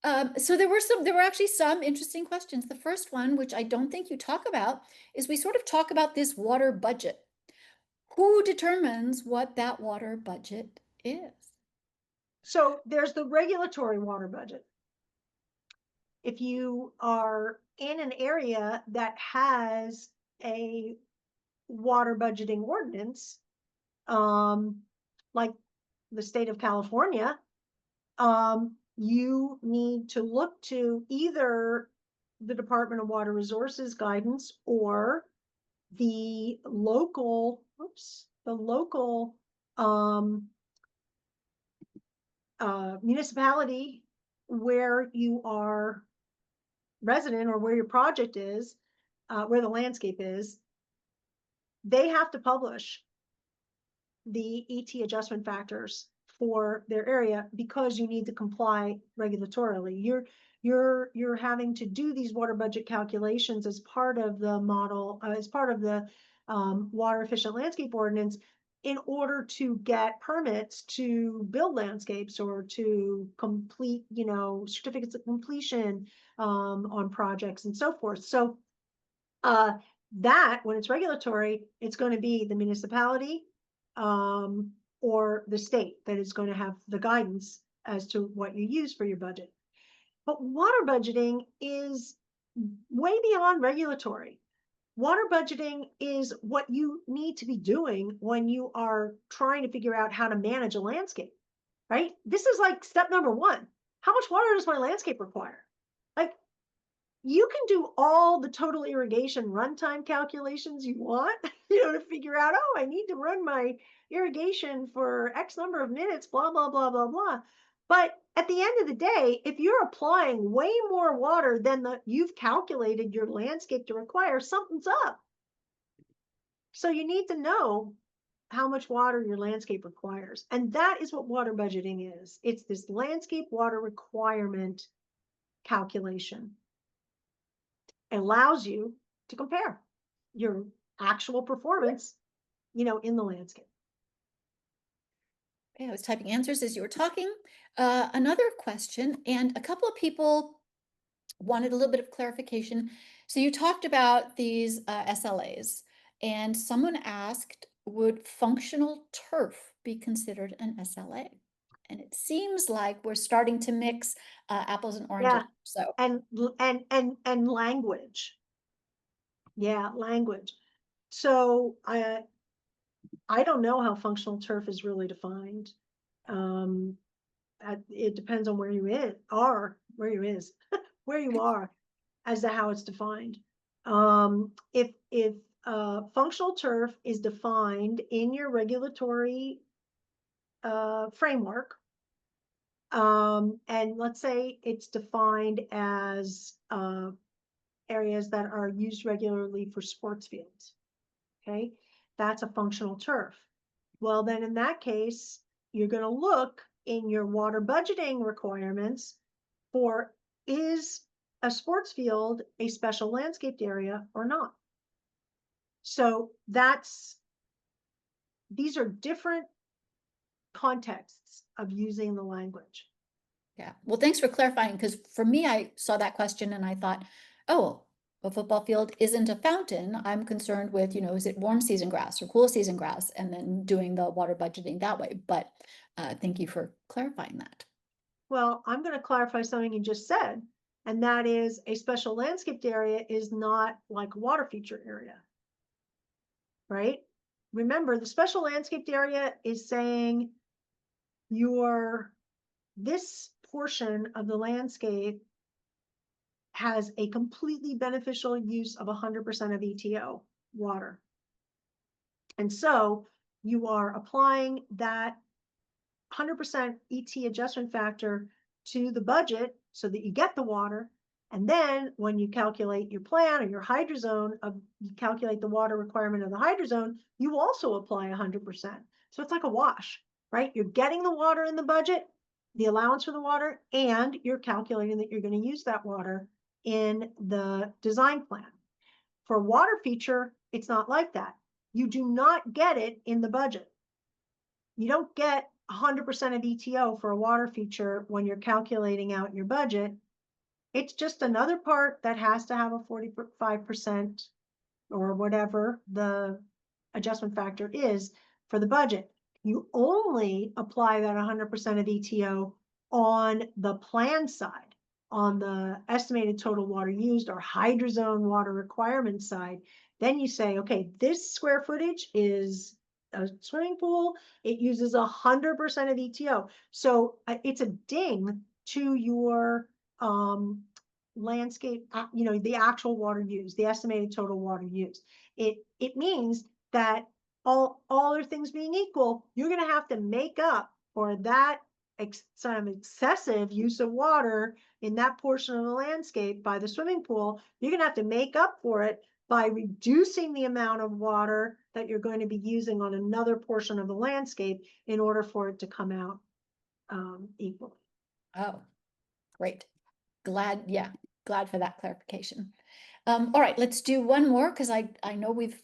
So there were actually some interesting questions. The first one, which I don't think you talk about, is we sort of talk about this water budget. Who determines what that water budget is? So there's the regulatory water budget. If you are in an area that has a water budgeting ordinance, um, like the state of California, you need to look to either the Department of Water Resources guidance or the local um, municipality where you are resident or where your project is, where the landscape is. They have to publish the ET adjustment factors for their area because you need to comply regulatorily. You're having to do these water budget calculations as part of the model, as part of the water efficient landscape ordinance in order to get permits to build landscapes or to complete, certificates of completion on projects and so forth. So uh, that when it's regulatory, it's going to be the municipality um, or the state that is going to have the guidance as to what you use for your budget. But water budgeting is way beyond regulatory. Water budgeting is what you need to be doing when you are trying to figure out how to manage a landscape, right? This is like step number one. How much water does my landscape require? Like, you can do all the total irrigation runtime calculations you want, to figure out, oh, I need to run my irrigation for X number of minutes, blah, blah, blah, blah, blah. But at the end of the day, if you're applying way more water than you've calculated your landscape to require, something's up. So you need to know how much water your landscape requires. And that is what water budgeting is. It's this landscape water requirement calculation. Allows you to compare your actual performance, in the landscape. Okay, I was typing answers as you were talking. Another question, and a couple of people wanted a little bit of clarification. So you talked about these SLAs, and someone asked, would functional turf be considered an SLA? And it seems like we're starting to mix apples and oranges. Yeah. So And language. Yeah, language. So I don't know how functional turf is really defined. Um, it depends on where you where you are as to how it's defined. If functional turf is defined in your regulatory framework, and let's say it's defined as areas that are used regularly for sports fields. Okay, that's a functional turf. Well, then in that case, you're going to look in your water budgeting requirements for, is a sports field a special landscaped area or not? So these are different contexts of using the language. yeah, well, thanks for clarifying, because for me, I saw that question and I thought, oh, a football field isn't a fountain. I'm concerned with, is it warm season grass or cool season grass, and then doing the water budgeting that way. But thank you for clarifying that. Well, I'm going to clarify something you just said, and that is a special landscaped area is not like a water feature area, right? Remember, the special landscaped area is saying this portion of the landscape has a completely beneficial use of 100% of ETO water. And so you are applying that 100% ET adjustment factor to the budget so that you get the water. And then when you calculate your plan or your hydrozone, you calculate the water requirement of the hydrozone, you also apply 100%. So it's like a wash, right? You're getting the water in the budget, the allowance for the water, and you're calculating that you're going to use that water in the design plan. For a water feature, it's not like that. You do not get it in the budget. You don't get 100% of ETO for a water feature when you're calculating out your budget. It's just another part that has to have a 45% or whatever the adjustment factor is for the budget. You only apply that 100% of ETO on the plan side, on the estimated total water used or hydrozone water requirement side. Then you say, okay, this square footage is a swimming pool. It uses 100% of ETO. So it's a ding to your landscape, the actual water used, the estimated total water used. It means that all other things being equal, you're going to have to make up for that some excessive use of water in that portion of the landscape by the swimming pool. You're going to have to make up for it by reducing the amount of water that you're going to be using on another portion of the landscape in order for it to come out equally. Oh, great. Glad for that clarification. All right, let's do one more because I know we've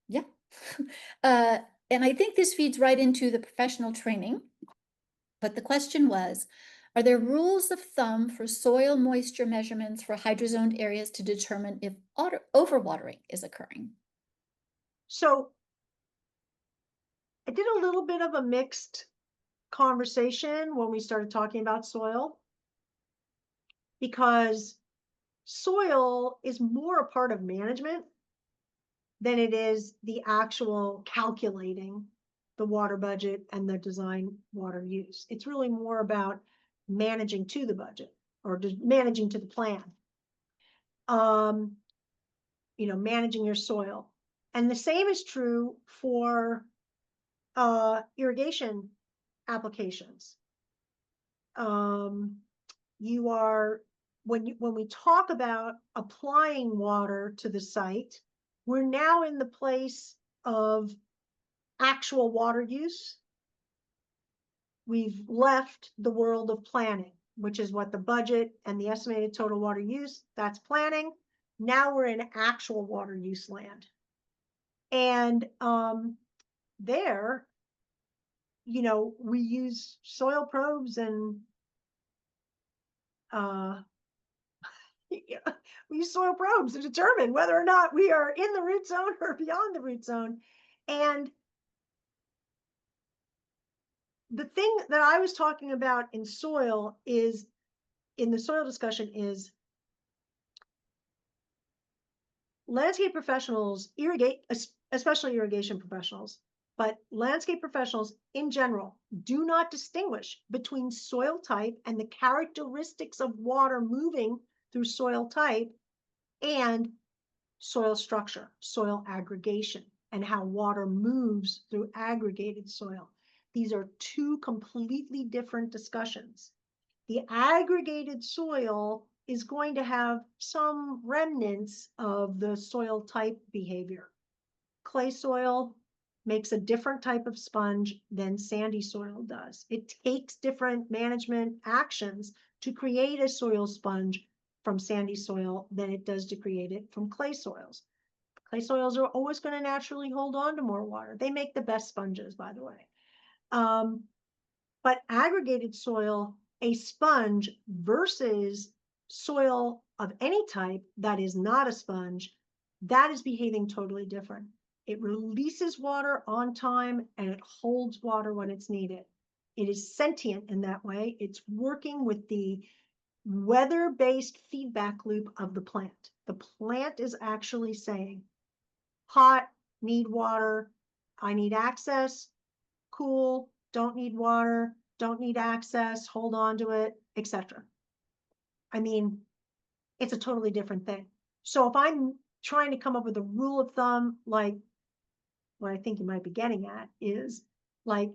yeah. And I think this feeds right into the professional training. But the question was, are there rules of thumb for soil moisture measurements for hydrozoned areas to determine if overwatering is occurring? So I did a little bit of a mixed conversation when we started talking about soil, because soil is more a part of management than it is the actual calculating the water budget and the design water use. It's really more about managing to the budget or just managing to the plan. Managing your soil. And the same is true for irrigation applications. You are, when we talk about applying water to the site, we're now in the place of actual water use. We've left the world of planning, which is what the budget and the estimated total water use, that's planning. Now we're in actual water use land. And there, we use soil probes and we use soil probes to determine whether or not we are in the root zone or beyond the root zone. And the thing that I was talking about in the soil discussion is landscape professionals, especially irrigation professionals, but landscape professionals in general do not distinguish between soil type and the characteristics of water moving through soil type and soil structure, soil aggregation, and how water moves through aggregated soil. These are two completely different discussions. The aggregated soil is going to have some remnants of the soil type behavior. Clay soil makes a different type of sponge than sandy soil does. It takes different management actions to create a soil sponge from sandy soil than it does to create it from clay soils. Clay soils are always going to naturally hold on to more water. They make the best sponges, by the way. But aggregated soil, a sponge versus soil of any type that is not a sponge, that is behaving totally different. It releases water on time and it holds water when it's needed. It is sentient in that way. It's working with the weather-based feedback loop of the plant. The plant is actually saying, hot, need water, I need access, cool, don't need water, don't need access, hold on to it, etc. I mean, it's a totally different thing. So if I'm trying to come up with a rule of thumb, like what I think you might be getting at is like,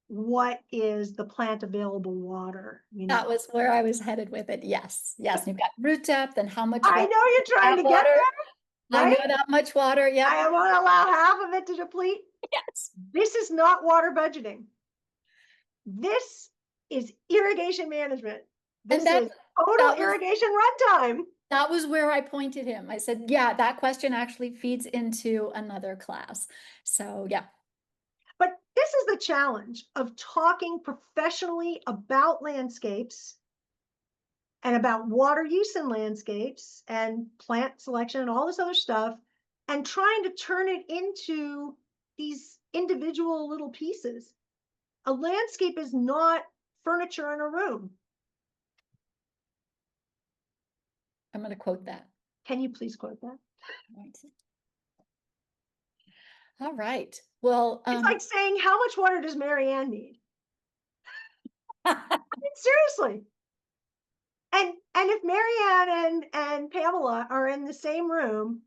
what is the plant available water? That was where I was headed with it. Yes. You've got root depth and how much I know you're trying to get there, I right? know that much water. Yeah. I won't allow half of it to deplete. Yes. This is not water budgeting. This is irrigation management. This is total irrigation runtime. That was where I pointed him. I said, yeah, that question actually feeds into another class. So yeah. But this is the challenge of talking professionally about landscapes and about water use in landscapes and plant selection and all this other stuff, and trying to turn it into these individual little pieces. A landscape is not furniture in a room. I'm going to quote that. Can you please quote that? Right. All right. Well, It's like saying, how much water does Mary Ann need? Seriously. And if Mary Ann and Pamela are in the same room,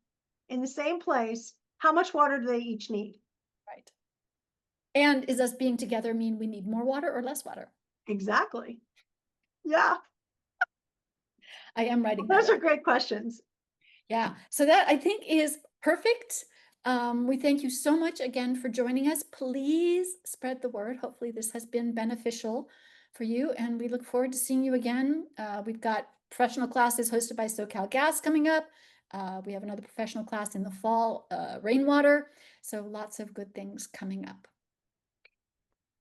in the same place, how much water do they each need? right. And is us being together mean we need more water or less water? Exactly. Yeah. I am writing that Those are up. great questions. Yeah. So that I think is perfect. We thank you so much again for joining us. Please spread the word. Hopefully, this has been beneficial for you, and we look forward to seeing you again. We've got professional classes hosted by SoCal Gas coming up. We have another professional class in the fall, rainwater. So lots of good things coming up.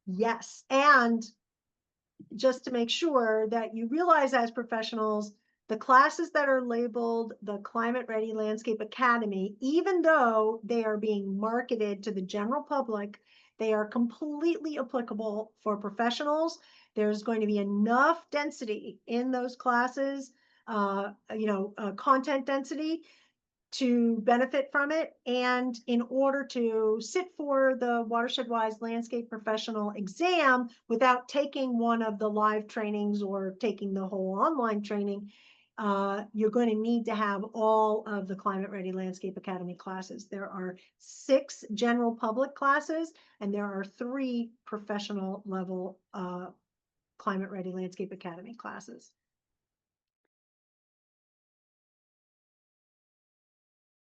Yes. And just to make sure that you realize as professionals, the classes that are labeled the Climate Ready Landscape Academy, even though they are being marketed to the general public, they are completely applicable for professionals. There's going to be enough density in those classes, content density to benefit from it. And in order to sit for the Watershed Wise Landscape Professional exam without taking one of the live trainings or taking the whole online training, you're going to need to have all of the Climate Ready Landscape Academy classes. There are 6 general public classes, and there are 3 professional level Climate Ready Landscape Academy classes.